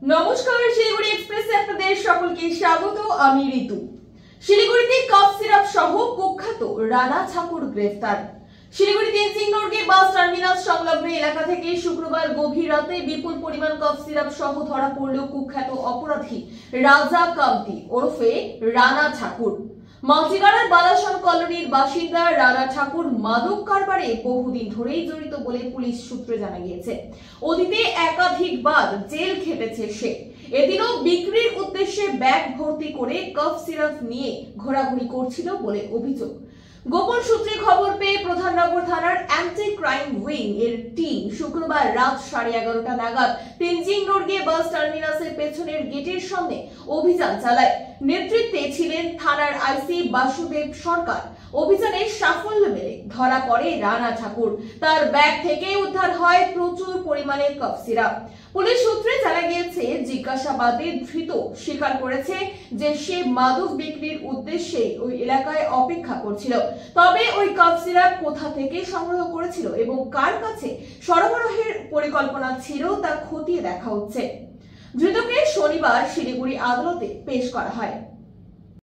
নমস্কার, শিলিগুড়ি এক্সপ্রেসে আপনাদের সকলকে স্বাগত। আমি ঋতু। শিলিগুড়িতে কাপ সিরাপ সহ কুখ্যাত রানা ঠাকুর গ্রেফতার। শিলিগুড়ি তেনজিং রোডে বাস টার্মিনাস সংলগ্ন এলাকা থেকে শুক্রবার গভীর রাতে বিপুল পরিমাণ কাপ সিরাপ সহ ধরা পড়ল কুখ্যাত অপরাধী রাজা কামতি ওরফে রানা ঠাকুর। মাঝিগাড়ার বালাসন কলোনির বাসিন্দা রানা ঠাকুর মাদক কারবারে বহুদিন ধরেই জড়িত বলে পুলিশ সূত্রে জানা গিয়েছে। অতীতে একাধিকবার জেল খেটেছে সে। এদিনও বিক্রির উদ্দেশ্যে ব্যাগ ভর্তি করে কাপ সিরাপ নিয়ে ঘোরাঘুরি করছিল বলে অভিযোগ। গোপন সূত্রে খবর পেয়ে প্রধাননগর থানার অ্যান্টি ক্রাইম উইং এর টিম শুক্রবার রাত 11:30 নাগাদ তেনজিং রোডে বাস টার্মিনাসের পেছনের গেটের সামনে অভিযান চালায়। নেতৃত্বে ছিলেন থানার আইসি বাসুদেব সরকার। অভিযানে সাফল্য মেলে ধরা পড়ে রানা ঠাকুর। তার ব্যাগ থেকে উদ্ধার হয় প্রচুর পরিমাণে কাপ সিরাপ। পুলিশ সূত্রে জানা গিয়েছে, জিজ্ঞাসাবাদে ধৃত স্বীকার করেছে যে সে মাদক বিক্রির উদ্দেশ্যে ওই এলাকায় অপেক্ষা করছিল। তবে ওই কাপ সিরাপ কোথা থেকে সংগ্রহ করেছিল এবং কার কাছে সরবরাহের পরিকল্পনা ছিল তা খতিয়ে দেখা হচ্ছে। ধৃতকে শনিবার শিলিগুড়ি আদালতে পেশ করা হয়।